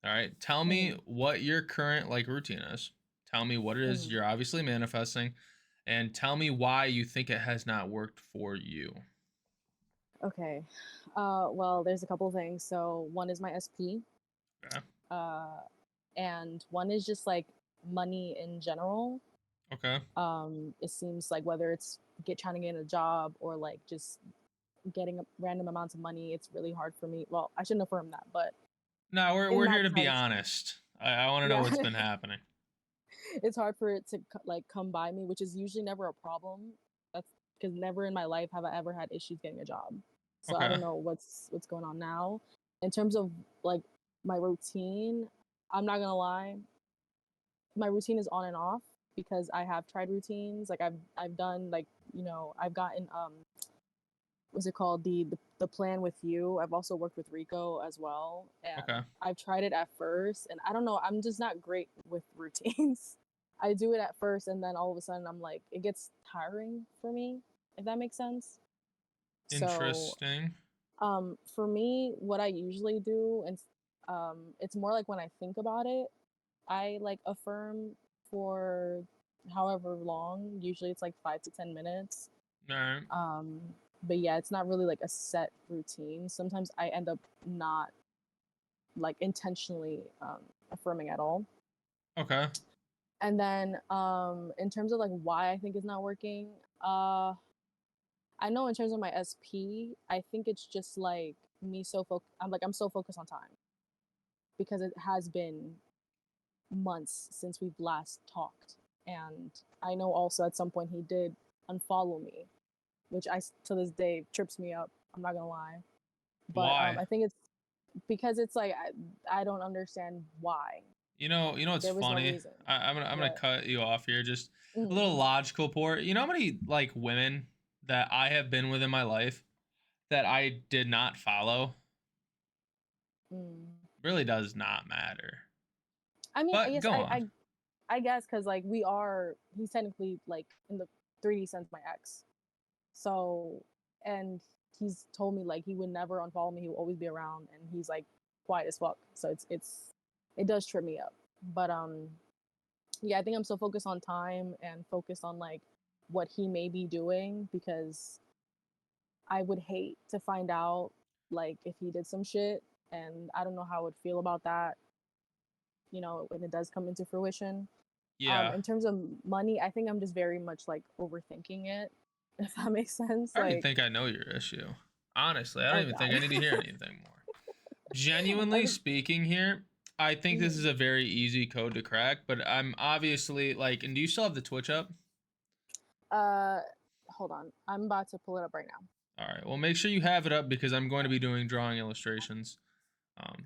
All right. Tell me Mm, what your current like routine is. Tell me what it is mm. you're obviously manifesting, and tell me why you think it has not worked for you. Okay. Well, there's a couple of things. So one is my SP, Okay. uh, and one is just like money in general. Okay. It seems like whether it's get trying to get a job or like just getting random amounts of money, it's really hard for me. Well, I shouldn't affirm that, but No, we're in we're here that to be type, honest. I want to know yeah, what's been happening. it's hard for it to like come by me, which is usually never a problem. That's because never in my life have I ever had issues getting a job. So I Okay. don't know what's going on now. In terms of like my routine, I'm not gonna lie, my routine is on and off because I have tried routines. Like I've done like I've gotten what's it called, the plan with you. I've also worked with Rico as well, and Okay. I've tried it at first, and I don't know, I'm just not great with routines. I do it at first, and then all of a sudden I'm like, it gets tiring for me, if that makes sense. So Interesting. for me, what I usually do, and it's more like when I think about it, I like affirm for however long. Usually it's like 5 to 10 minutes. All right. um but yeah, it's not really like a set routine. Sometimes I end up not like intentionally affirming at all. Okay. And then in terms of like why I think it's not working, uh I know in terms of my SP, I think it's just like me I'm so focused on time because it has been months since we've last talked. And I know also at some point he did unfollow me, which I to this day trips me up. I'm not gonna lie, but Why? I think it's because it's like I don't understand why. You know what's There was no funny? reason. I'm gonna What? cut you off here. Just a Mm, little logical port. You know how many like women that I have been with in my life that I did not follow? mm. Really does not matter. I mean, But yes, go on. I guess because like he's technically like in the 3D sense my ex. So, and he's told me like he would never unfollow me. He will always be around, and he's like quiet as fuck. So it does trip me up. But yeah, I think I'm so focused on time and focused on like what he may be doing because I would hate to find out like if he did some shit, and I don't know how I would feel about that. When it does come into fruition. Yeah. In terms of money, I think I'm just very much like overthinking it, if that makes sense. I already Like, think I know your issue. Honestly, I don't oh even think god. I need to hear anything more. Genuinely Okay. speaking here, I think this is Mhm. a very easy code to crack, but I'm obviously like, and do you still have the Twitch up? Uh, Hold on. I'm about to pull it up right now. All right. Well, make sure you have it up because I'm going to be doing drawing illustrations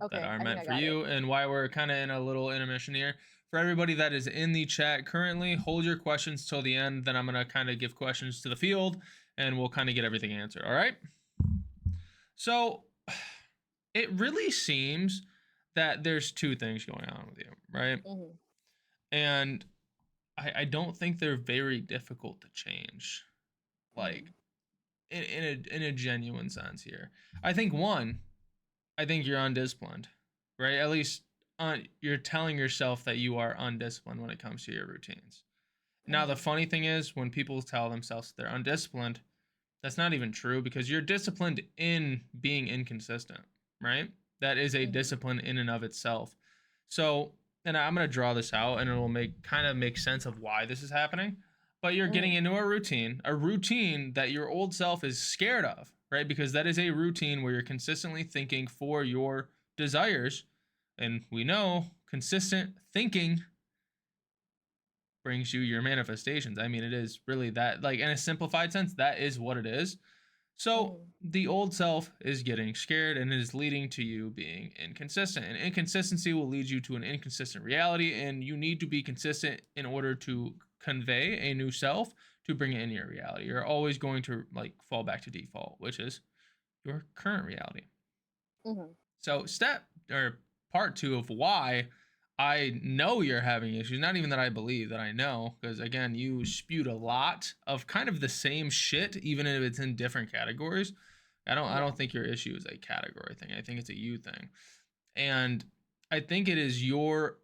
that Okay, are I think meant I for got it. you. And why we're kind of in a little intermission here. For everybody that is in the chat currently, hold your questions till the end. Then I'm going to kind of give questions to the field and we'll kind of get everything answered. All right. So it really seems that there's two things going on with you, right? Hmm. And I don't think they're very difficult to change. Like Hmm. in a genuine sense here. I think I think you're undisciplined, right? At least you're telling yourself that you are undisciplined when it comes to your routines. Now, the Hmm. funny thing is, when people tell themselves they're undisciplined, that's not even true because you're disciplined in being inconsistent, right? That is a Hmm. discipline in and of itself. So, and I'm going to draw this out and it will make sense of why this is happening. But you're getting Hmm. into a routine that your old self is scared of, right? Because that is a routine where you're consistently thinking for your desires. And we know consistent thinking brings you your manifestations. I mean, it is really that, like, in a simplified sense, that is what it is. So Hmm. the old self is getting scared and it is leading to you being inconsistent. And inconsistency will lead you to an inconsistent reality. And you need to be consistent in order to convey a new self to bring it into your reality. You're always going to like fall back to default, which is your current reality. Hmm. So step or part two of why I know you're having issues, not even that I believe that I know, because again, you spewed a lot of kind of the same shit, even if it's in different categories. I Yeah. don't think your issue is a category thing. I think it's a you thing. And I think it is your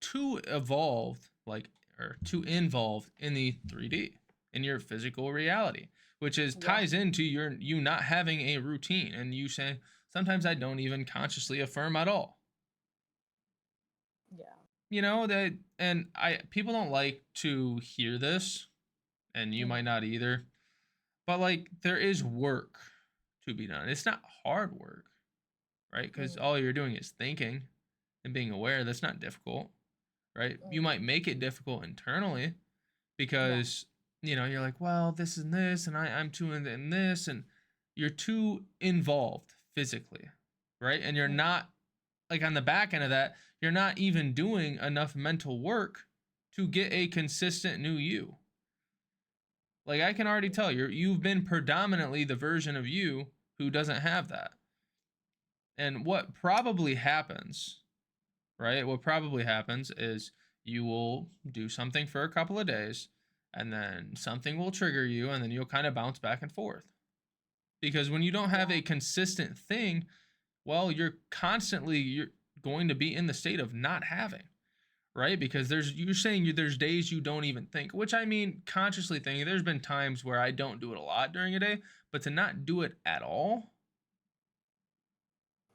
too evolved, like, or too involved in the 3D, in your physical reality, which is Yeah. ties into you not having a routine, and you say sometimes I don't even consciously affirm at all. Yeah. You know that, and I people don't like to hear this, and you might Mhm. not either. But like there is work to be done. It's not hard work, right? Because Mhm. all you're doing is thinking and being aware. That's not difficult, right? You Mhm. might make it difficult internally Yeah. because you're like, well, this and this, and I'm too in this, and you're too involved physically, right? And you're Mhm. not, like, on the back end of that, you're not even doing enough mental work to get a consistent new you. Like, I can already tell you've been predominantly the version of you who doesn't have that. And what probably happens, right? What probably happens is you will do something for a couple of days, and then something will trigger you, and then you'll kind of bounce back and forth. Because when you don't have Yeah. a consistent thing, well, you're going to be in the state of not having, right? Because you're saying there's days you don't even think, which, I mean, consciously thinking, there's been times where I don't do it a lot during a day, but to not do it at all,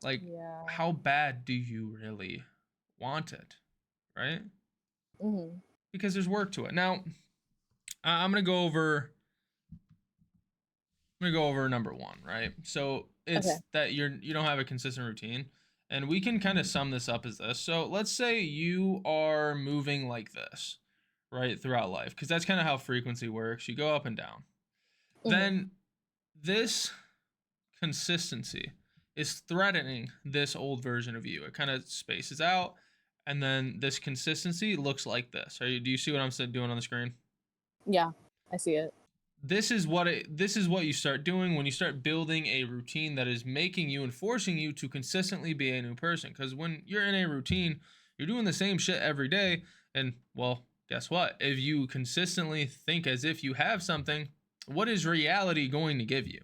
like, Yeah. how bad do you really want it, right? Mhm. Because there's work to it. Now, I'm gonna go over. I'm gonna go over number one, right? So Okay. it's that you don't have a consistent routine, and we can kind of sum this up as this. So let's say you are moving like this, right, throughout life, because that's kind of how frequency works. You go up and down. Mhm. Then this consistency is threatening this old version of you. It kind of spaces out, and then this consistency looks like this. Do you see what I'm doing on the screen? Yeah. I see it. This is what you start doing when you start building a routine that is making you and forcing you to consistently be a new person. Because when you're in a routine, you're doing the same shit every day, and, well, guess what? If you consistently think as if you have something, what is reality going to give you?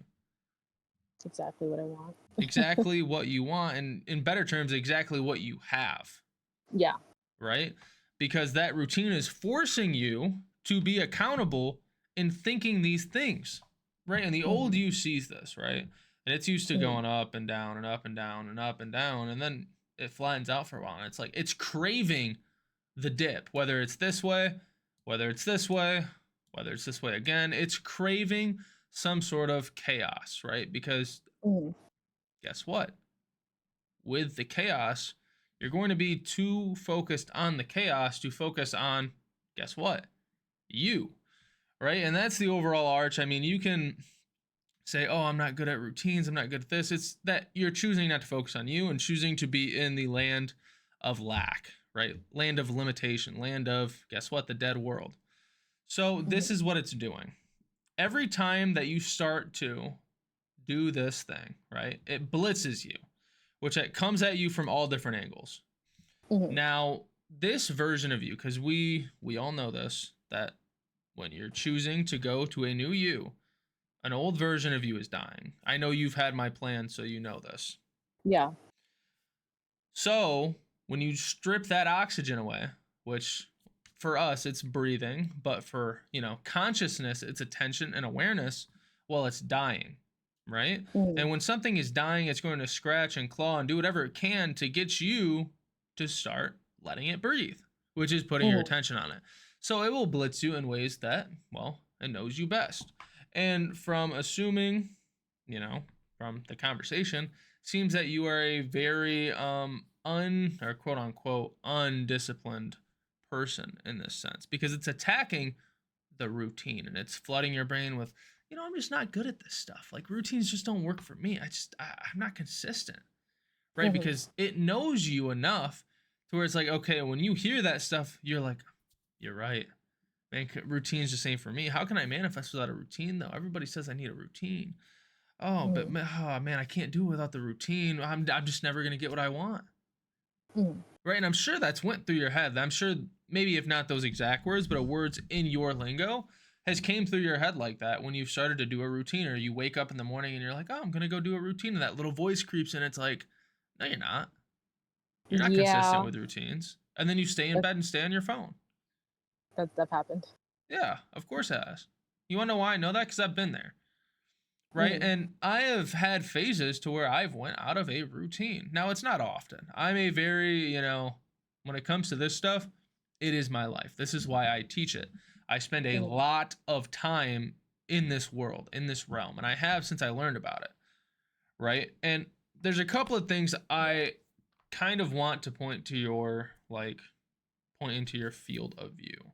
Exactly what I want. Exactly what you want, and in better terms, exactly what you have, Yeah. right? Because that routine is forcing you to be accountable in thinking these things, right? And the old Mhm. you sees this, right? And it's used to Mhm. going up and down and up and down and up and down, and then it flattens out for a while. And it's like it's craving the dip, whether it's this way, whether it's this way, whether it's this way again. It's craving some sort of chaos, right? Because Mhm. guess what? With the chaos, you're going to be too focused on the chaos to focus on, guess what? You, right? And that's the overall arch. I mean, you can say, oh, I'm not good at routines, I'm not good at this. It's that you're choosing not to focus on you and choosing to be in the land of lack, right? Land of limitation, land of, guess what? The dead world. So, this Mhm. is what it's doing. Every time that you start to do this thing, right? It blitzes you, which it comes at you from all different angles. Mhm. Now, this version of you, because we all know this, that when you're choosing to go to a new you, an old version of you is dying. I know you've had my plan, so you know this. Yeah. So when you strip that oxygen away, which for us it's breathing, but for consciousness, it's attention and awareness, well, it's dying, right? Mhm. And when something is dying, it's going to scratch and claw and do whatever it can to get you to start letting it breathe, which is putting your Mhm. attention on it. So it will blitz you in ways that, well, it knows you best. And from assuming, you know, from the conversation, seems that you are a very or quote unquote undisciplined person in this sense, because it's attacking the routine and it's flooding your brain with, I'm just not good at this stuff. Like, routines just don't work for me. I'm not consistent, right? Mhm. Because it knows you enough to where it's like, okay, when you hear that stuff, you're like, you're right, man. Routines just ain't for me. How can I manifest without a routine though? Everybody says I need a routine. Oh, but Mhm. oh, man, I can't do it without the routine. I'm just never gonna get what I want, Mhm. right? And I'm sure that's went through your head. I'm sure, maybe if not those exact words, but a words in your lingo has came through your head like that when you've started to do a routine, or you wake up in the morning and you're like, oh, I'm gonna go do a routine, and that little voice creeps in. It's like, no, you're not. You're not consistent Yeah, with routines. And then you stay in that bed and stay on your phone. that happened. Yeah, of course it has. You want to know why I know that? Because I've been there, right? Mm, And I have had phases to where I've went out of a routine. Now it's not often. I'm a very, when it comes to this stuff, it is my life. This is why I teach it. I spend a mm, lot of time in this world, in this realm, and I have since I learned about it, right? And there's a couple of things I kind of want to point into your field of view.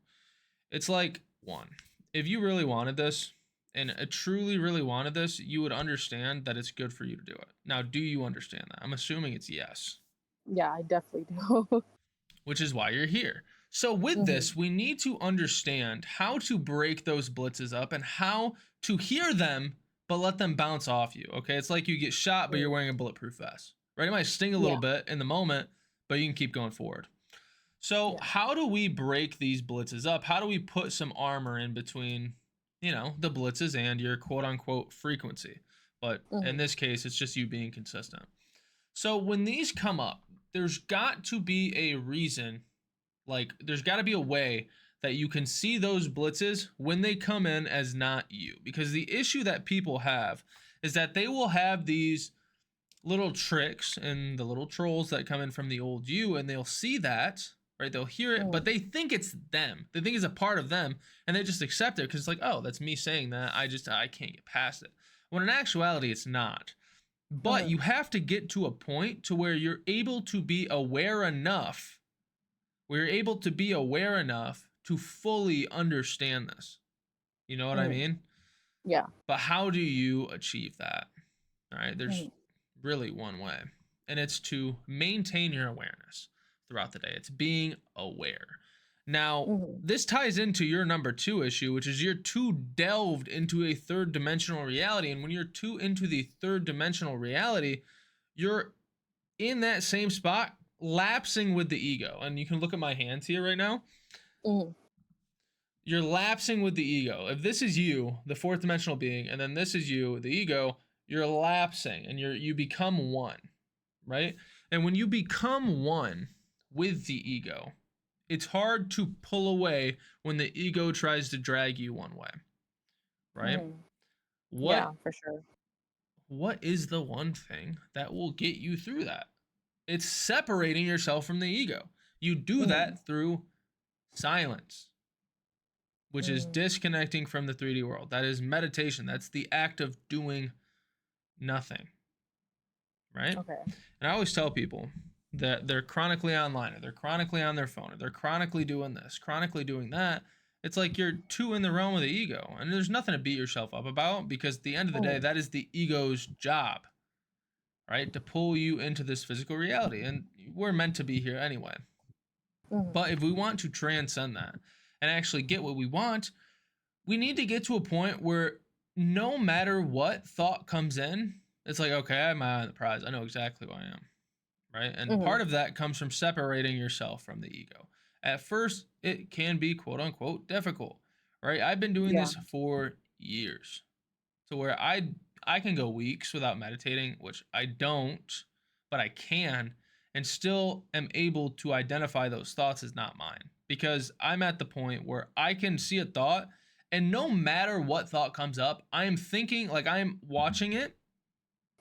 It's like, one, if you really wanted this and truly, really wanted this, you would understand that it's good for you to do it. Now, do you understand that? I'm assuming it's yes, yeah, I definitely do. which is why you're here. So, with Hmm. this, we need to understand how to break those blitzes up and how to hear them, but let them bounce off you. Okay. It's like you get shot, but you're Mm, wearing a bulletproof vest, right? It might sting a little yeah, bit in the moment, but you can keep going forward. So, yeah. how do we break these blitzes up? How do we put some armor in between, the blitzes and your quote unquote frequency? But in Hmm. this case, it's just you being consistent. So, when these come up, there's got to be a reason, like, there's got to be a way that you can see those blitzes when they come in as not you. Because the issue that people have is that they will have these little tricks and the little trolls that come in from the old you, and they'll see that, right? They'll hear it, but Mm, they think it's them. They think it's a part of them, and they just accept it because it's like, oh, that's me saying that. I can't get past it. When in actuality, it's not. But hmm. you have to get to a point to where you're able to be aware enough. Where you're able to be aware enough to fully understand this. You know what I Mm, mean? yeah. But how do you achieve that? All right, there's Hmm. really one way, and it's to maintain your awareness throughout the day. It's being aware. Now, Hmm. this ties into your number two issue, which is you're too delved into a third dimensional reality. And when you're too into the third dimensional reality, you're in that same spot, lapsing with the ego. And you can look at my hands here right now. Hmm. You're lapsing with the ego. If this is you, the fourth dimensional being, and then this is you, the ego, you're lapsing and you become one, right? And when you become one with the ego, it's hard to pull away when the ego tries to drag you one way, right? Hmm. What Yeah, for sure. what is the one thing that will get you through that? It's separating yourself from the ego. You do Hmm. that through silence, which is Mm, disconnecting from the 3D world. That is meditation. That's the act of doing nothing, right? okay. And I always tell people that they're chronically online, or they're chronically on their phone, or they're chronically doing this, chronically doing that. It's like you're too in the realm of the ego. And there's nothing to beat yourself up about, because at the end of the day, Hmm. that is the ego's job, right? To pull you into this physical reality. And we're meant to be here anyway. Hmm. But if we want to transcend that and actually get what we want, we need to get to a point where no matter what thought comes in, it's like, okay, I have my eye on the prize. I know exactly who I am, right? And Hmm. part of that comes from separating yourself from the ego. At first, it can be quote unquote difficult, right? I've been doing Yeah. this for years, to where I can go weeks without meditating, which I don't, but I can, and still am able to identify those thoughts as not mine, because I'm at the point where I can see a thought, and no matter what thought comes up, I am thinking, like, I'm watching it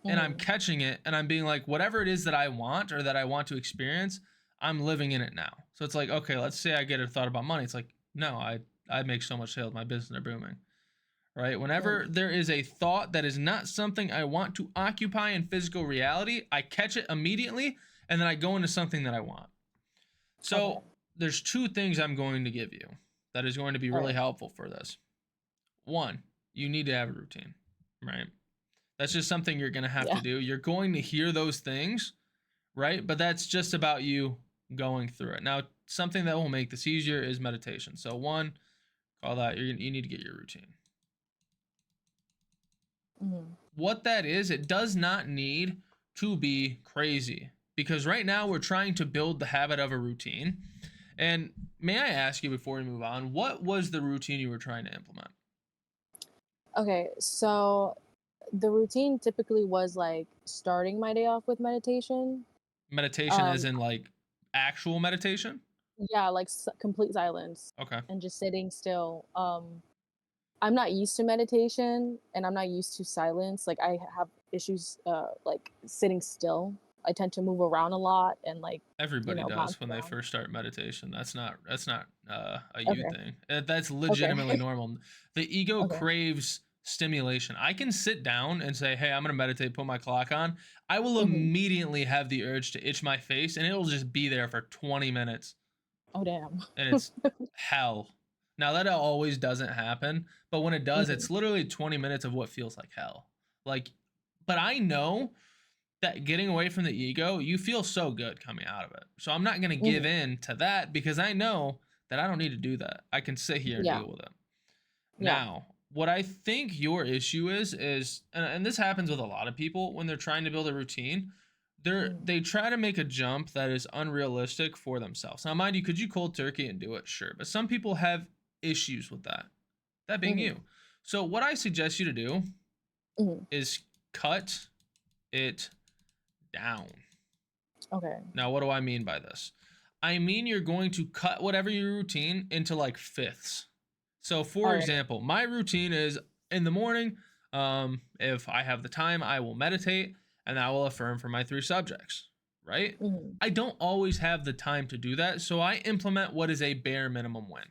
and I'm Hmm. catching it, and I'm being like, whatever it is that I want or that I want to experience, I'm living in it now. So it's like, okay, let's say I get a thought about money. It's like, no, I make so much sales, my business are booming, right? Whenever Hmm. there is a thought that is not something I want to occupy in physical reality, I catch it immediately, and then I go into something that I want. Okay. So there's two things I'm going to give you that is going to be All really right. helpful for this. One, you need to have a routine, right? That's just something you're going to have Yeah. to do. You're going to hear those things, right? But that's just about you going through it. Now, something that will make this easier is meditation. So, one, call that you need to get your routine. Hmm. What that is, it does not need to be crazy, because right now we're trying to build the habit of a routine. And may I ask you before we move on, what was the routine you were trying to implement? Okay. So the routine typically was like starting my day off with meditation. Meditation as Um, in like actual meditation? yeah, like complete silence Okay. and just sitting still. I'm not used to meditation and I'm not used to silence. Like I have issues like sitting still. I tend to move around a lot and like, Everybody bounce does when they around. first start meditation. That's not a you Okay. thing. That's Okay. legitimately normal. The ego Okay. craves stimulation. I can sit down and say, "Hey, I'm going to meditate, put my clock on." I will Hmm. immediately have the urge to itch my face and it'll just be there for 20 minutes Oh damn. and it's hell. Now that always doesn't happen, but when it does, Hmm. it's literally 20 minutes of what feels like hell. Like but I know that getting away from the ego, you feel so good coming out of it. So I'm not going to give Hmm. in to that because I know that I don't need to do that. I can sit here and Yeah. deal with it. Yeah. Now, what I think your issue is and this happens with a lot of people when they're trying to build a routine, Hmm. they try to make a jump that is unrealistic for themselves. Now, mind you, could you cold turkey and do it? Sure. But some people have issues with that. That being Hmm. you. So what I suggest you to do Hmm. is cut it down. Okay. Now, what do I mean by this? I mean you're going to cut whatever your routine into like fifths. So, for All right. example, my routine is in the morning. If I have the time, I will meditate and I will affirm for my three subjects, right? Hmm. I don't always have the time to do that, so I implement what is a bare minimum win,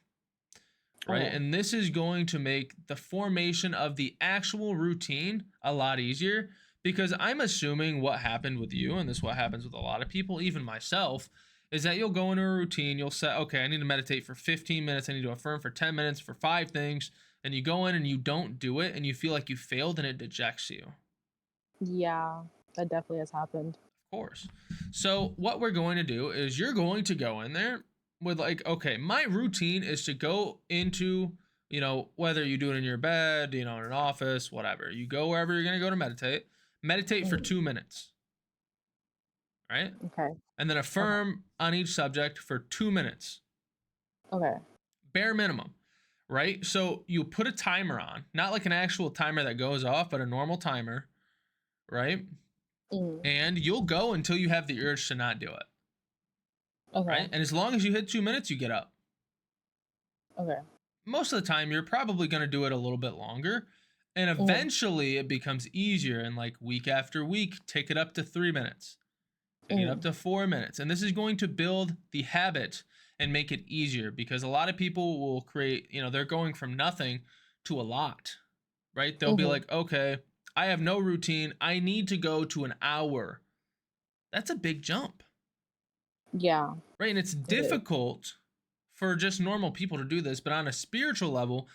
right? Okay. And this is going to make the formation of the actual routine a lot easier because I'm assuming what happened with you, and this is what happens with a lot of people, even myself, is that you'll go into a routine, you'll say, okay, I need to meditate for 15 minutes, I need to affirm for 10 minutes for five things, and you go in and you don't do it, and you feel like you failed, and it dejects you. Yeah, that definitely has happened. Course. So what we're going to do is you're going to go in there with like, okay, my routine is to go into, whether you do it in your bed, in an office, whatever. You go wherever you're going to go to meditate. Meditate for Hmm. 2 minutes, right? Okay. And then Okay. affirm on each subject for 2 minutes. Okay. Bare minimum, right? So you put a timer on, not like an actual timer that goes off, but a normal timer, right? Hmm. And you'll go until you have the urge to not do it. Okay. Right? And as long as you hit 2 minutes, you get up. Okay. Most of the time, you're probably going to do it a little bit longer. And Hmm. eventually, it becomes easier. And like week after week, take it up to 3 minutes, take it up Hmm. to 4 minutes. And this is going to build the habit and make it easier because a lot of people will create, they're going from nothing to a lot, right? They'll be Hmm. like, okay, I have no routine. I need to go to an hour. That's a big jump. Yeah, Right? And it's it is. difficult for just normal people to do this, but on a spiritual level,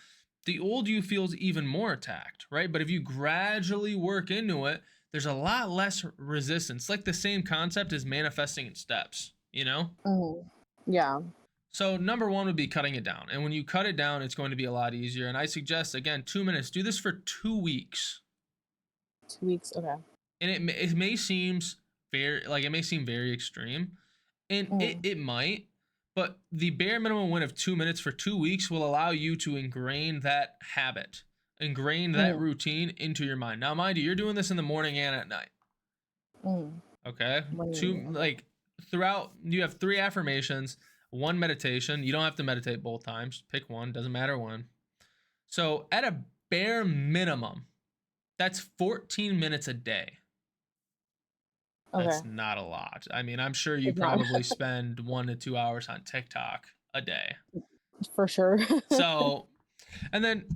the old you feels even more attacked, right? But if you gradually work into it, there's a lot less resistance. Like the same concept as manifesting in steps. Mhm. Yeah. So, number one would be cutting it down. And when you cut it down, it's going to be a lot easier. And I suggest, again, 2 minutes. Do this for 2 weeks. 2 weeks. Okay. And it may seem very extreme, and it, Mhm. it might, but the bare minimum win of 2 minutes for 2 weeks will allow you to ingrain that habit, ingrain that Mhm. routine into your mind. Now, mind you, you're doing this in the morning and at night. Mhm. Okay. What do you Two, mean? Okay. like throughout, you have three affirmations, one meditation. You don't have to meditate both times. Pick one, doesn't matter when. So, at a bare minimum, that's 14 minutes a day. Okay. That's not a lot. I mean, I'm sure you It's not probably spend 1 to 2 hours on TikTok a day. for sure. So, and then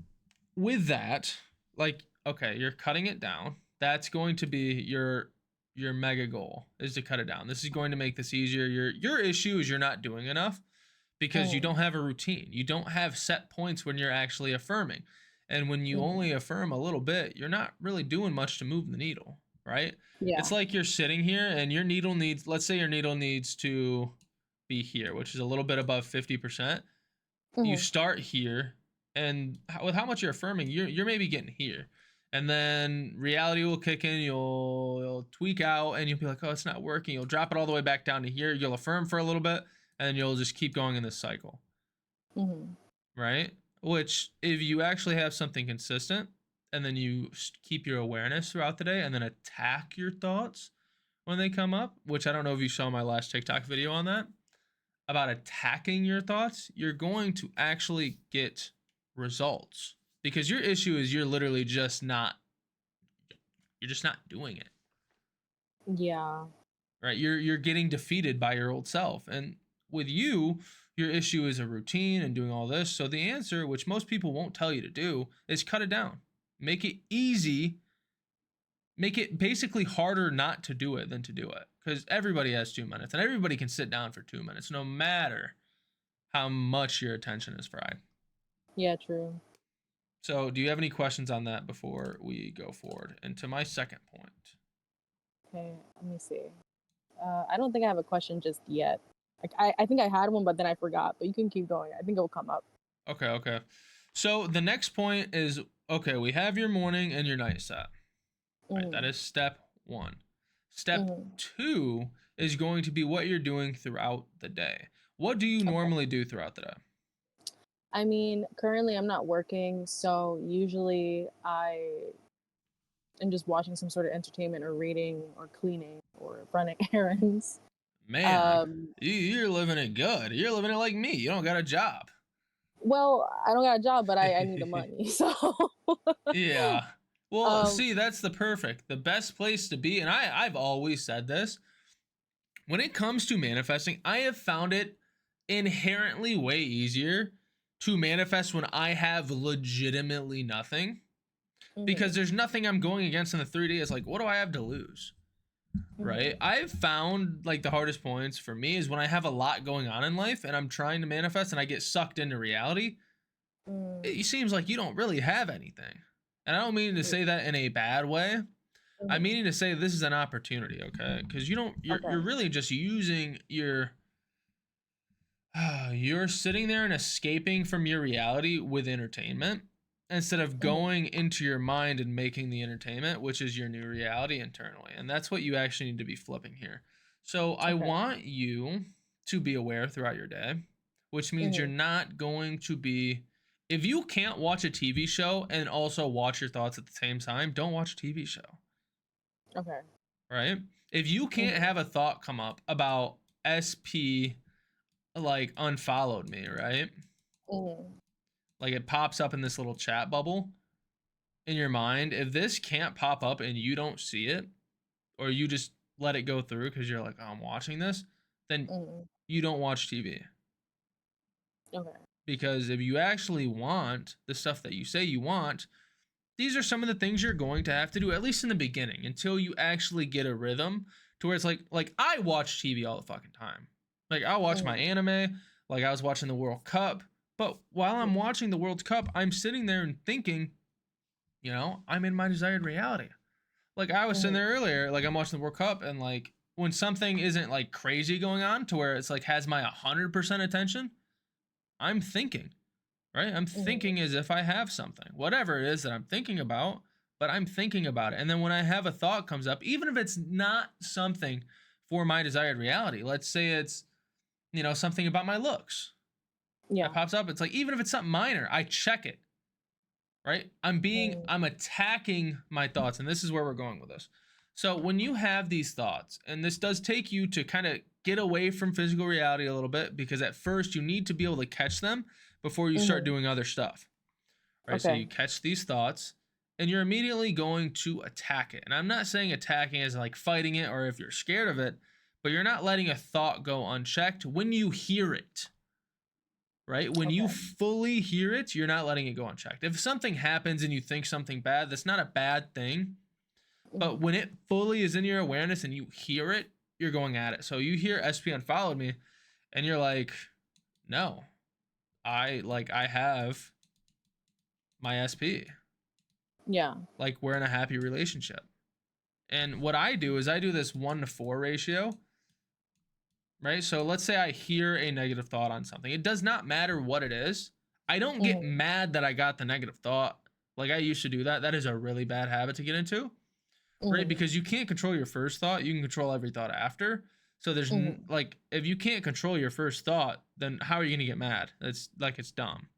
with that, like, okay, you're cutting it down. That's going to be your mega goal is to cut it down. This is going to make this easier. Your issue is you're not doing enough because you Mhm. don't have a routine. You don't have set points when you're actually affirming. And when you Mhm. only affirm a little bit, you're not really doing much to move the needle, right? Yeah. It's like you're sitting here and your needle needs, let's say your needle needs to be here, which is a little bit above 50%. You Mhm. start here, and with how much you're affirming, you're maybe getting here. And then reality will kick in, you'll tweak out and you'll be like, oh, it's not working. You'll drop it all the way back down to here. You'll affirm for a little bit, and then you'll just keep going in this cycle, Mhm. right? Which, if you actually have something consistent and then you keep your awareness throughout the day and then attack your thoughts, when they come up, which I don't know if you saw my last TikTok video on that, about attacking your thoughts, you're going to actually get results. Because your issue is you're literally just not doing it. Yeah. Right? You're getting defeated by your old self. And with you, your issue is a routine and doing all this. So the answer, which most people won't tell you to do, is cut it down. Make it easy. Make it basically harder not to do it than to do it. Because everybody has 2 minutes and everybody can sit down for 2 minutes, no matter how much your attention is fried. Yeah, true. So do you have any questions on that before we go forward? And to my second point. Okay, let me see. I don't think I have a question just yet. Like I think I had one, but then I forgot. But you can keep going. I think it will come up. Okay. So the next point is, okay, we have your morning and your night set. Right, that is step 1. Step 2 is going to be what you're doing throughout the day. What do you normally do throughout the day? I mean, currently I'm not working, so usually I am just watching some sort of entertainment or reading or cleaning or running errands. Man, you're living it good. You're living it like me. You don't got a job. Well, I don't got a job, but I need the money. So yeah. Well, see, that's the best place to be. And I've always said this. When it comes to manifesting, I have found it inherently way easier to manifest when I have legitimately nothing. Because there's nothing I'm going against in the 3D. It's like, what do I have to lose? Right? I've found like the hardest points for me is when I have a lot going on in life and I'm trying to manifest and I get sucked into reality. It seems like you don't really have anything. And I don't mean to say that in a bad way. I'm meaning to say this is an opportunity, okay? Because you're really just using you're sitting there and escaping from your reality with entertainment instead of going into your mind and making the entertainment, which is your new reality internally. And that's what you actually need to be flipping here. So I want you to be aware throughout your day, which means you're not going to be, if you can't watch a TV show and also watch your thoughts at the same time, don't watch a TV show. Okay. Right? If you can't have a thought come up about SP like unfollowed me, right? Like it pops up in this little chat bubble in your mind. If this can't pop up and you don't see it, or you just let it go through because you're like, oh, I'm watching this, then you don't watch TV. Okay. Because if you actually want the stuff that you say you want, these are some of the things you're going to have to do, at least in the beginning, until you actually get a rhythm to where it's like I watch TV all the fucking time. Like I'll watch my anime, like I was watching the World Cup. But while I'm watching the World Cup, I'm sitting there and thinking, you know, I'm in my desired reality. Like I was sitting there earlier, like I'm watching the World Cup, and like when something isn't like crazy going on to where it's like has my 100% attention, I'm thinking, right? I'm thinking as if I have something, whatever it is that I'm thinking about, but I'm thinking about it. And then when I have a thought comes up, even if it's not something for my desired reality, let's say it's, you know, something about my looks. Yeah. It pops up. It's like, even if it's something minor, I check it, right? I'm attacking my thoughts. And this is where we're going with this. So when you have these thoughts, and this does take you to kind of get away from physical reality a little bit, because at first you need to be able to catch them before you start doing other stuff, right? So you catch these thoughts and you're immediately going to attack it. And I'm not saying attacking as like fighting it or if you're scared of it, but you're not letting a thought go unchecked when you hear it. Right? When you fully hear it, you're not letting it go unchecked. If something happens and you think something bad, that's not a bad thing. But when it fully is in your awareness and you hear it, you're going at it. So you hear SP unfollowed me and you're like, no, I have my SP. Yeah. Like we're in a happy relationship. And what I do is I do this 1-to-4 ratio. Right? So let's say I hear a negative thought on something. It does not matter what it is. I don't get mad that I got the negative thought. Like I used to do that. That is a really bad habit to get into. Right? Because you can't control your first thought. You can control every thought after. So there's like, if you can't control your first thought, then how are you going to get mad? It's like, it's dumb.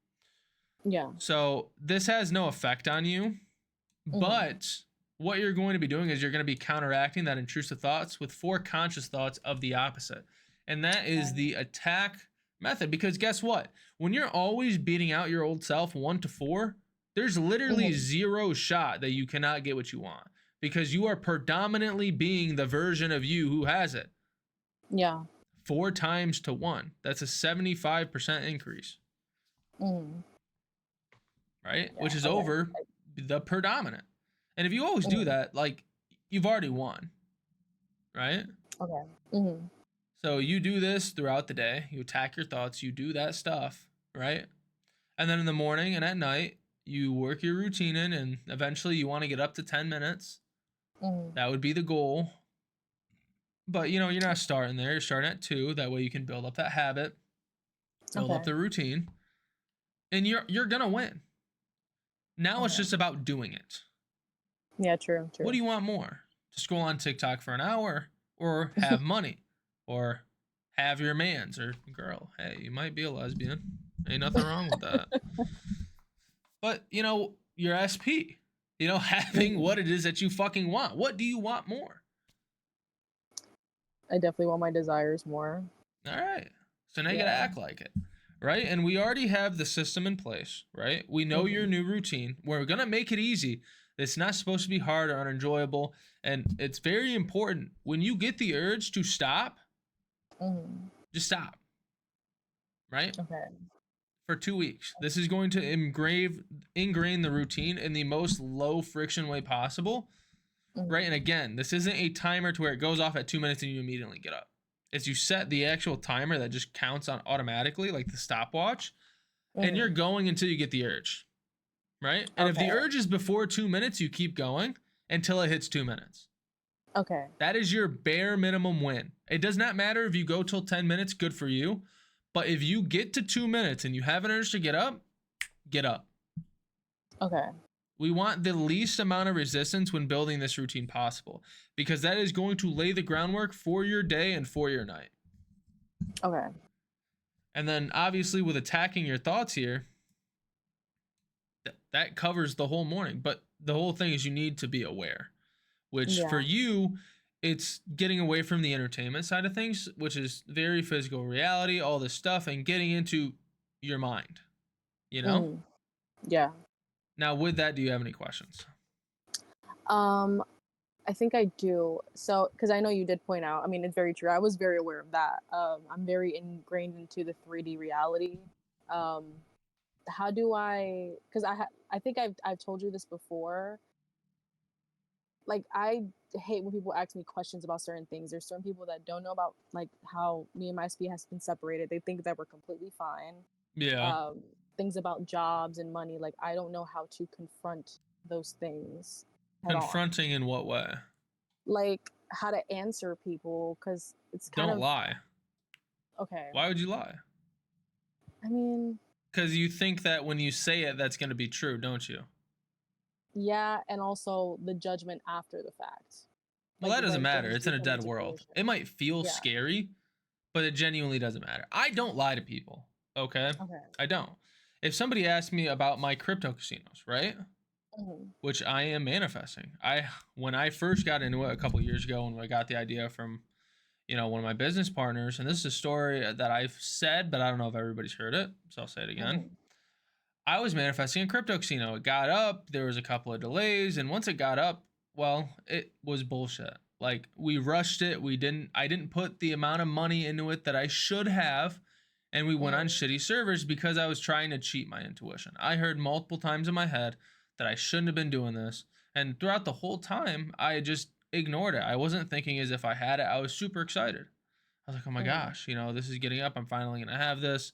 Yeah. So this has no effect on you, but what you're going to be doing is you're going to be counteracting that intrusive thoughts with 4 conscious thoughts of the opposite. And that is the attack method. Because guess what? When you're always beating out your old self 1 to 4, there's literally 0 shot that you cannot get what you want, because you are predominantly being the version of you who has it. Yeah. 4 times to 1. That's a 75% increase. Right? Yeah, Which is okay. over the predominant. And if you always do that, like, you've already won. Right? Okay. So you do this throughout the day. You attack your thoughts. You do that stuff. Right? And then in the morning and at night, you work your routine in, and eventually you want to get up to 10 minutes. That would be the goal. But, you know, you're not starting there. You're starting at 2. That way you can build up that habit, build up the routine, and you're going to win. Now it's just about doing it. Yeah, true. What do you want more? To scroll on TikTok for an hour, or have money, or have your mans or girl? Hey, you might be a lesbian. Ain't nothing wrong with that. But, you know, your SP, you know, having what it is that you fucking want. What do you want more? I definitely want my desires more. All right. So now you gotta act like it. Right? And we already have the system in place, right? We know your new routine. We're gonna make it easy. It's not supposed to be hard or unenjoyable. And it's very important, when you get the urge to stop, just stop. Right? Okay. For 2 weeks. This is going to ingrain the routine in the most low friction way possible. Right? And again, this isn't a timer to where it goes off at 2 minutes and you immediately get up. It's you set the actual timer that just counts on automatically, like the stopwatch, and you're going until you get the urge. Right? And if the urge is before 2 minutes, you keep going until it hits 2 minutes. Okay. That is your bare minimum win. It does not matter if you go till 10 minutes, good for you. But if you get to 2 minutes and you have an urge to get up, get up. Okay. We want the least amount of resistance when building this routine possible, because that is going to lay the groundwork for your day and for your night. Okay. And then obviously with attacking your thoughts here, that covers the whole morning. But the whole thing is you need to be aware, which for you, it's getting away from the entertainment side of things, which is very physical reality, all this stuff, and getting into your mind, you know? Yeah. Now with that, do you have any questions? I think I do. So, because I know you did point out, I mean, it's very true. I was very aware of that. I'm very ingrained into the 3D reality. How do I? Because I think I've told you this before. Like, I hate when people ask me questions about certain things. There's certain people that don't know about, like, how me and my SP has been separated. They think that we're completely fine. Yeah. Things about jobs and money, like, I don't know how to confront those things. Confronting in what way? Like, how to answer people, because it's kind of... Don't lie. Okay. Why would you lie? I mean... Because you think that when you say it, that's going to be true, don't you? Yeah, and also the judgment after the fact. Well, that doesn't matter. It's in a dead world. It might feel scary, but it genuinely doesn't matter. I don't lie to people, okay? I don't. If somebody asks me about my crypto casinos, right? Which I am manifesting. When I first got into it a couple years ago, when I got the idea from, you know, one of my business partners, and this is a story that I've said, but I don't know if everybody's heard it, so I'll say it again. I was manifesting a crypto casino. It got up, there was a couple of delays, and once it got up, well, it was bullshit. Like, we rushed it. I didn't put the amount of money into it that I should have, and we went on shitty servers because I was trying to cheat my intuition. I heard multiple times in my head that I shouldn't have been doing this, and throughout the whole time, I just ignored it. I wasn't thinking as if I had it. I was super excited. I was like, oh my gosh, you know, this is getting up. I'm finally going to have this.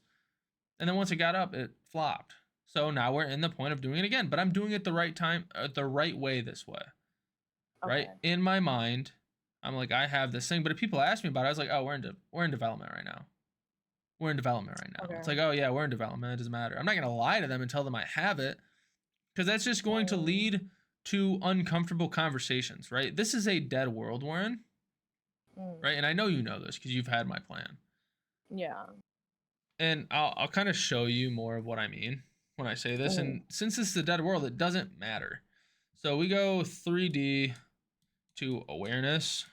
And then once it got up, it flopped. So now we're in the point of doing it again, but I'm doing it the right time, the right way this way. Right? In my mind, I'm like, I have this thing, but if people ask me about it, I was like, oh, we're in development right now. We're in development right now. It's like, oh yeah, we're in development. It doesn't matter. I'm not going to lie to them and tell them I have it, because that's just going to lead to uncomfortable conversations, right? This is a dead world we're in, right? And I know you know this because you've had my plan. Yeah. And I'll kind of show you more of what I mean when I say this. And since this is a dead world, it doesn't matter. So we go 3D to awareness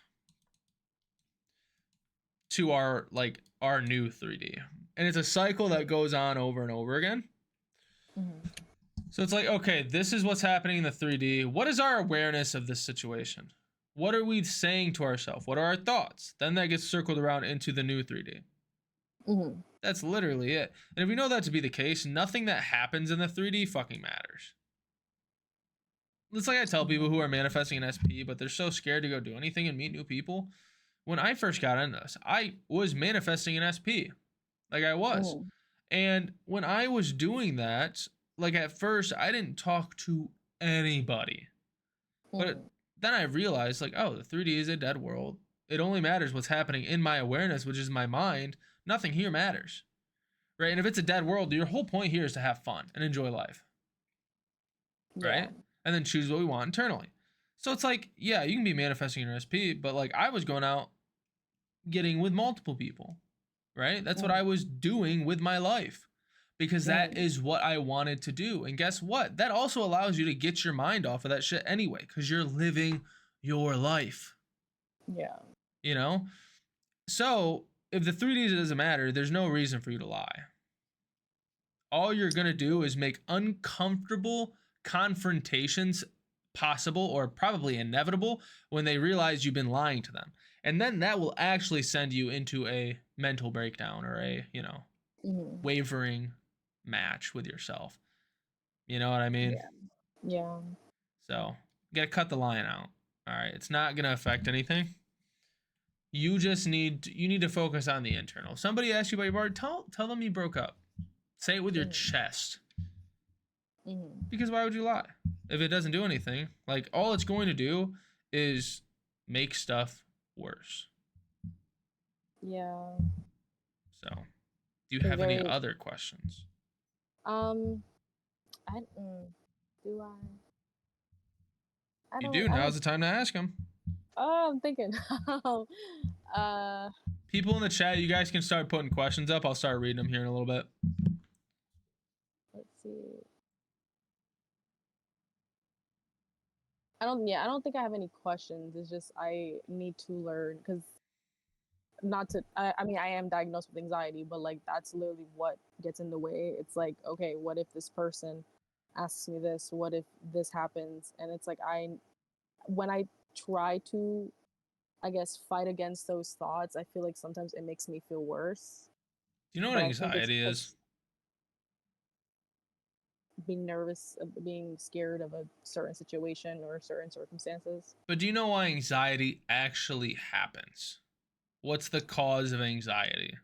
to our new 3D. And it's a cycle that goes on over and over again. Mm-hmm. So it's like, okay, this is what's happening in the 3D. What is our awareness of this situation? What are we saying to ourselves? What are our thoughts? Then that gets circled around into the new 3D. Mm-hmm. That's literally it. And if we know that to be the case, nothing that happens in the 3D fucking matters. It's like I tell people who are manifesting an SP, but they're so scared to go do anything and meet new people. When I first got into this, I was manifesting an SP. Like I was. Mm-hmm. And when I was doing that, like at first, I didn't talk to anybody. But then I realized, like, oh, the 3D is a dead world. It only matters what's happening in my awareness, which is my mind. Nothing here matters. Right? And if it's a dead world, your whole point here is to have fun and enjoy life. Right? Yeah. And then choose what we want internally. So it's like, yeah, you can be manifesting your SP, but like I was going out getting with multiple people. Right? That's what I was doing with my life. Because that is what I wanted to do. And guess what? That also allows you to get your mind off of that shit anyway, because you're living your life. Yeah. You know? So if the 3Ds doesn't matter, there's no reason for you to lie. All you're going to do is make uncomfortable confrontations possible or probably inevitable when they realize you've been lying to them. And then that will actually send you into a mental breakdown or a, wavering match with yourself. You know what I mean? Yeah. So you gotta cut the line out. All right, it's not gonna affect anything. You just need to focus on the internal. If somebody asks you about your partner, tell them you broke up. Say it with your chest. Because why would you lie? If it doesn't do anything, like all it's going to do is make stuff worse. Yeah. So, do you have any other questions? Do I? You do. Now's the time to ask them. Oh, I'm thinking. People in the chat, you guys can start putting questions up. I'll start reading them here in a little bit. Let's see. I don't think I have any questions. It's just I need to learn because I mean I am diagnosed with anxiety, but like that's literally what gets in the way. It's like, okay, what if this person asks me this? What if this happens? And it's like when I try to, I guess, fight against those thoughts, I feel like sometimes it makes me feel worse. Do you know what anxiety is? Being nervous, being scared of a certain situation or certain circumstances. But do you know why anxiety actually happens? What's the cause of anxiety?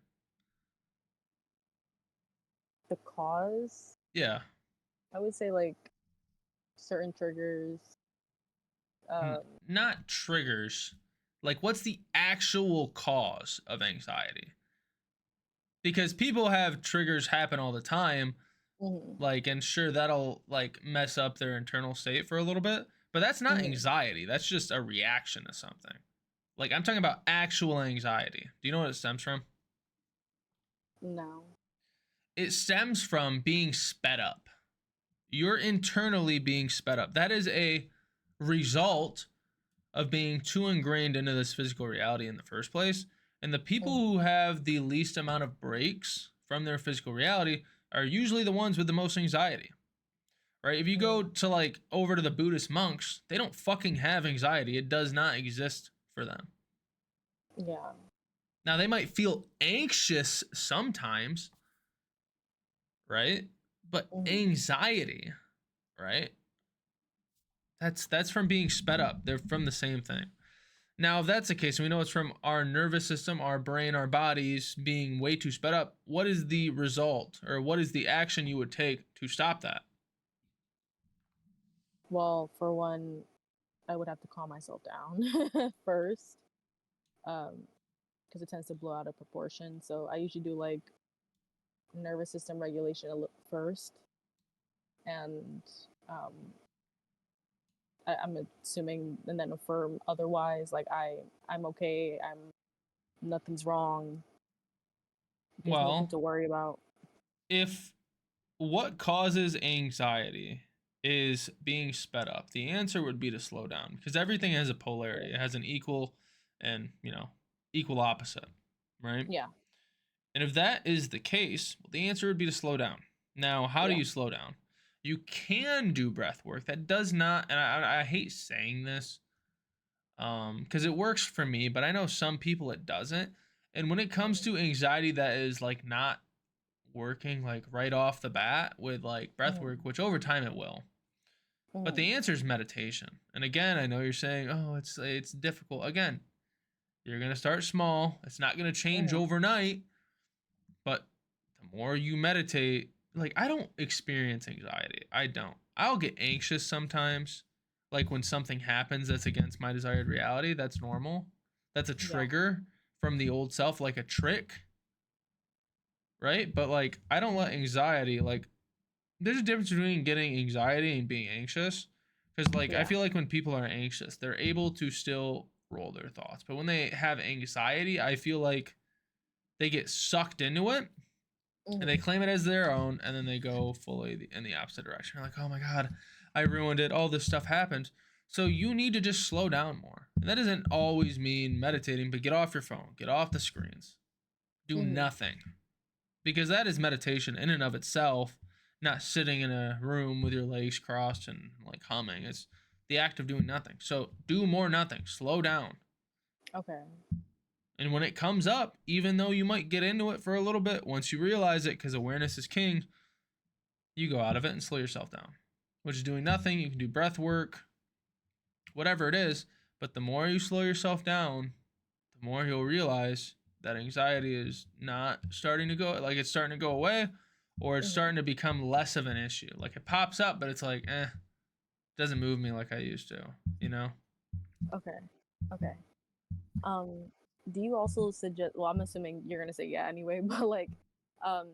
The cause? Yeah. I would say like certain triggers. Not triggers. Like, what's the actual cause of anxiety? Because people have triggers happen all the time. Like, and sure, that'll like mess up their internal state for a little bit, but that's not anxiety. That's just a reaction to something. Like, I'm talking about actual anxiety. Do you know what it stems from? No. It stems from being sped up. You're internally being sped up. That is a result of being too ingrained into this physical reality in the first place. And the people who have the least amount of breaks from their physical reality are usually the ones with the most anxiety. Right? If you go to like over to the Buddhist monks, they don't fucking have anxiety. It does not exist for them. Yeah. Now they might feel anxious sometimes, right? But anxiety, right? That's from being sped up. They're from the same thing. Now, if that's the case, and we know it's from our nervous system, our brain, our bodies being way too sped up, what is the result or what is the action you would take to stop that? Well, for one, I would have to calm myself down first, because it tends to blow out of proportion. So I usually do like nervous system regulation first, and I'm assuming, and then affirm otherwise. Like I'm okay. Nothing's wrong. There's nothing to worry about. If what causes anxiety is being sped up? The answer would be to slow down because everything has a polarity. It has an equal and, equal opposite, right? Yeah. And if that is the case, well, the answer would be to slow down. Now, how do Yeah. you slow down? You can do breath work. That does not, and I hate saying this, because it works for me, but I know some people it doesn't. And when it comes Mhm. to anxiety that is like not working like right off the bat with like breath work, Mhm. which over time it will. But the Mhm. answer is meditation. And again, I know you're saying, "Oh, it's difficult." Again, you're going to start small. It's not going to change Mhm. overnight, but the more you meditate, like I don't experience anxiety. I don't. I'll get anxious sometimes, like when something happens that's against my desired reality. That's normal. That's a Yeah. trigger from the old self, like a trick, right? But like I don't let Mhm. anxiety like there's a difference between getting anxiety and being anxious. Because like I Yeah. feel like when people are anxious, they're able to still roll their thoughts. But when they have anxiety, I feel like they get sucked into it and they Mhm. claim it as their own, and then they go fully in the opposite direction. You're like, oh my god, I ruined it. All this stuff happened. So you need to just slow down more. And that doesn't always mean meditating, but get off your phone, get off the screens, do Mhm. nothing, because that is meditation in and of itself. Not sitting in a room with your legs crossed and like humming. It's the act of doing nothing. So do more nothing. Slow down. Okay. And when it comes up, even though you might get into it for a little bit, once you realize it, because awareness is king, you go out of it and slow yourself down, which is doing nothing. You can do breath work, whatever it is. But the more you slow yourself down, the more you'll realize that anxiety is not starting to go, like it's starting to go away, or it's Mhm. starting to become less of an issue. Like it pops up, but it's like, doesn't move me like I used to, you know? Okay. Okay. Um, do you also suggest? Well, I'm assuming you're gonna say yeah anyway, but like,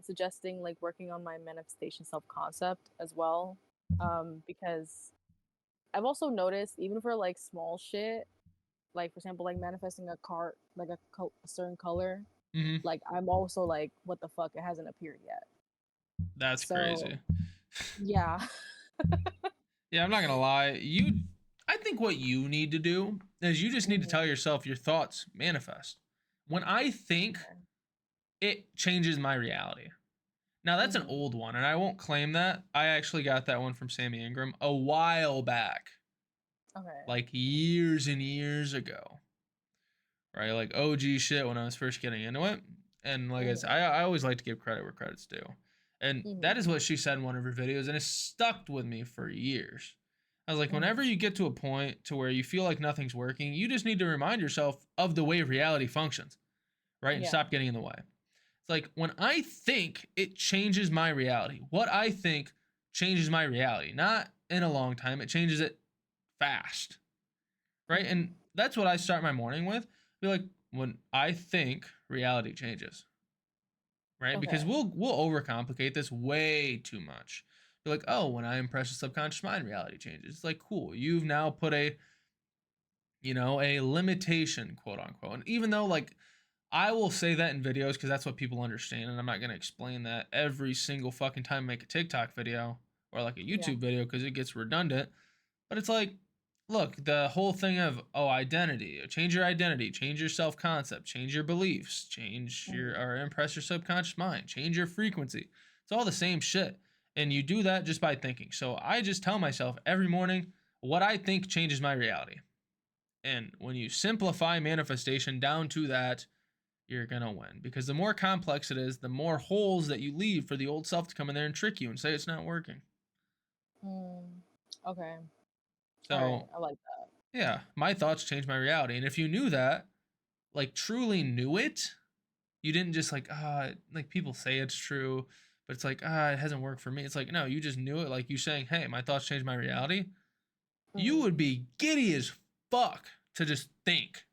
suggesting like working on my manifestation self concept as well, because I've also noticed even for like small shit, like for example, like manifesting a car, like a certain color, Hmm. like I'm also like, what the fuck? It hasn't appeared yet. That's So crazy. yeah. Yeah, I'm not gonna lie. I think what you need to do is you just need to Mhm. tell yourself your thoughts manifest. When I think, Okay. it changes my reality. Now that's an Mhm. old one, and I won't claim that. I actually got that one from Sammy Ingram a while back, Okay. like years and years ago, right? Like OG shit when I was first getting into it. And like I said, Mhm. I always like to give credit where credit's due. And that Mhm. is what she said in one of her videos, and it stuck with me for years. I was like, whenever Mhm. you get to a point to where you feel like nothing's working, you just need to remind yourself of the way reality functions, right? And Yeah. stop getting in the way. It's like when I think, it changes my reality. What I think changes my reality. Not in a long time, it changes it fast, right? And Mhm. that's what I start my morning with. Be like, when I think, reality changes, right? Because Okay. we'll overcomplicate this way too much. Be like, oh, when I impress the subconscious mind, reality changes. It's like, cool. You've now put a limitation, quote unquote. And even though like I will say that in videos because that's what people understand, and I'm not gonna explain that every single fucking time I make a TikTok video or like a Yeah. YouTube video because it gets redundant. But it's like, look, the whole thing of identity, change your identity, change your self concept, change your beliefs, change your Mhm. or impress your subconscious mind, change your frequency. It's all the same shit, and you do that just by thinking. So I just tell myself every morning what I think changes my reality. And when you simplify manifestation down to that, you're gonna win. Because the more complex it is, the more holes that you leave for the old self to come in there and trick you and say it's not working. Mm. Okay. All right. So, I like that. yeah, my thoughts change my reality. And if you knew that, like truly knew it, you didn't just like, like people say it's true, but it's like, it hasn't worked for me. It's like, no, you just knew it. Like you saying, hey, my thoughts change my reality. You Mhm. would be giddy as fuck to just think.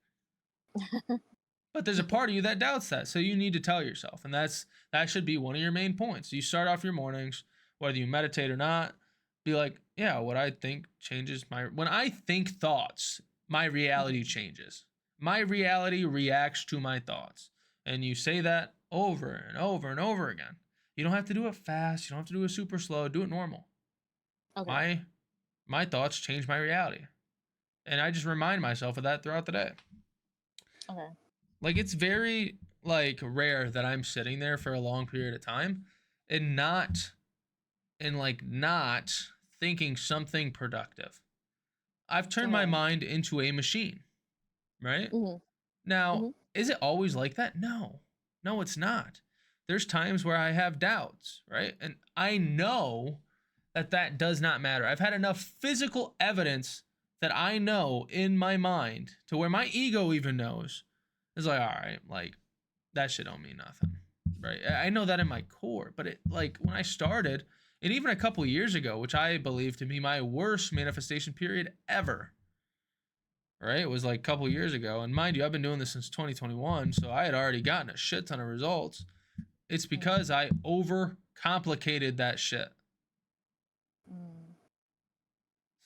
But there's a part of you that doubts that. So you need to tell yourself. And that should be one of your main points. You start off your mornings, whether you meditate or not, be like, yeah, what I think changes my when I think thoughts, my reality Mhm. changes. My reality reacts to my thoughts. And you say that over and over and over again. You don't have to do it fast. You don't have to do it super slow. Do it normal. Okay. My thoughts change my reality. And I just remind myself of that throughout the day. Okay. Like it's very like rare that I'm sitting there for a long period of time and not thinking something productive. I've turned my Okay. mind into a machine, right? Mhm. Now, Mhm. is it always like that? No. No, it's not. There's times where I have doubts, right? And I know that that does not matter. I've had enough physical evidence that I know in my mind to where my ego even knows. It's like, all right, like that shit don't mean nothing, right? I know that in my core, but it like when I started, and even a couple years ago, which I believe to be my worst manifestation period ever, right? It was like a couple years ago, and mind you, I've been doing this since 2021, so I had already gotten a shit ton of results. It's Mm. because I over complicated that shit. Mm.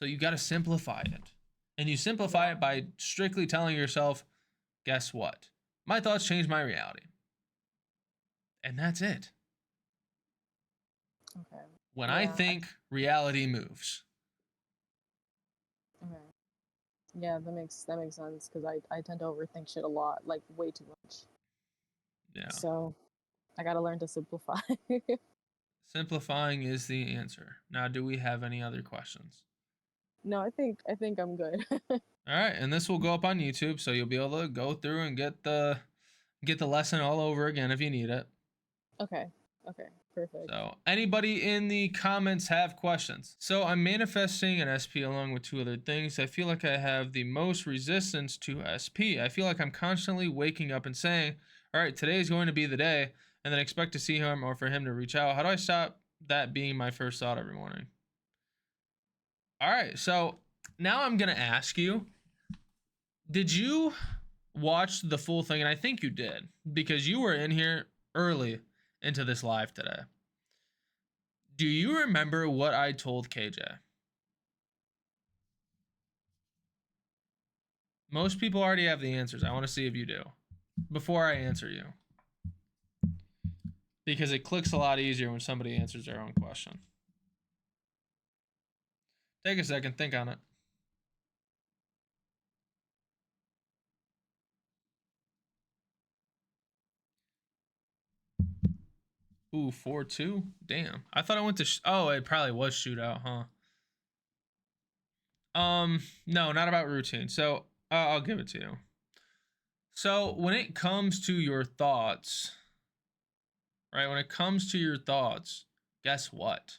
So you got to simplify it. And you simplify Yeah. it by strictly telling yourself, guess what? My thoughts change my reality. And that's it. Okay. When I Yeah. think, reality moves. Okay. Yeah, that makes sense because I tend to overthink shit a lot, like way too much. Yeah. So I gotta learn to simplify. Simplifying is the answer. Now, do we have any other questions? No, I think I'm good. All right, and this will go up on YouTube, so you'll be able to go through and get the lesson all over again if you need it. Okay. Okay. Perfect. So, anybody in the comments have questions? So, I'm manifesting an SP along with two other things. I feel like I have the most resistance to SP. I feel like I'm constantly waking up and saying, all right, today is going to be the day, and then expect to see him or for him to reach out. How do I stop that being my first thought every morning? All right, so now I'm going to ask you, did you watch the full thing? And I think you did because you were in here early into this live today. Do you remember what I told KJ? Most people already have the answers. I want to see if you do before I answer you because it clicks a lot easier when somebody answers their own question. Take a second, think on it. Ooh, 4-2. Damn. I thought I went to. Oh, it probably was shootout, huh? No, not about routine. So I'll give it to you. So when it comes to your thoughts, right? When it comes to your thoughts, guess what?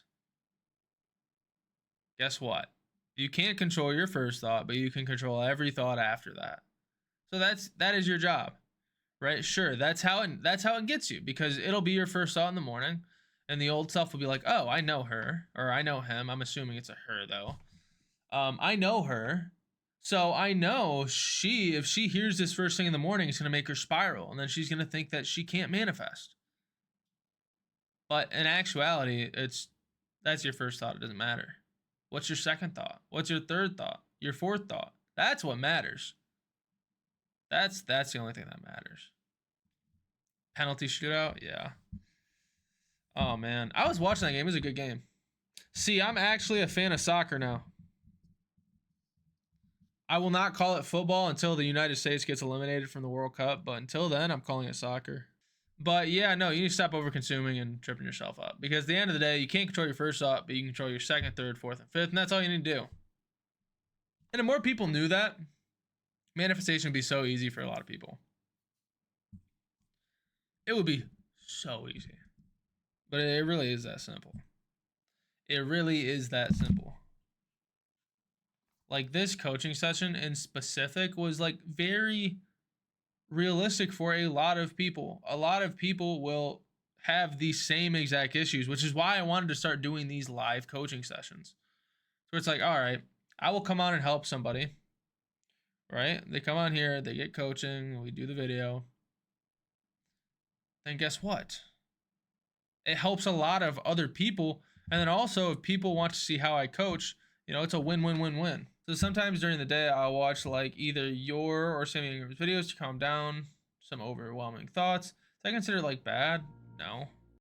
Guess what? You can't control your first thought, but you can control every thought after that. So that is your job, right? Sure, that's how it gets you because it'll be your first thought in the morning, and the old self will be like, "Oh, I know her," or "I know him." I'm assuming it's a her though. I know her, so I know if she hears this first thing in the morning, it's gonna make her spiral, and then she's gonna think that she can't manifest. But in actuality, that's your first thought. It doesn't matter. What's your second thought? What's your third thought? Your fourth thought? That's what matters. That's the only thing that matters. Penalty shootout, yeah. Oh man, I was watching that game. It was a good game. See, I'm actually a fan of soccer now. I will not call it football until the United States gets eliminated from the World Cup, but until then, I'm calling it soccer. But yeah, no, you need to stop over consuming and tripping yourself up because at the end of the day, you can't control your first thought, but you can control your second, third, fourth, and fifth, and that's all you need to do. And if more people knew that, manifestation would be so easy for a lot of people. It would be so easy. But it really is that simple. It really is that simple. Like this coaching session in specific was like very realistic for a lot of people. A lot of people will have these same exact issues, which is why I wanted to start doing these live coaching sessions. So it's like, all right, I will come on and help somebody, right? They come on here, they get coaching, we do the video. Then guess what? It helps a lot of other people. And then also, if people want to see how I coach, it's a win-win-win-win. So sometimes during the day, I'll watch like either your or Sammy Ingram's videos to calm down some overwhelming thoughts. Is I consider like bad? No.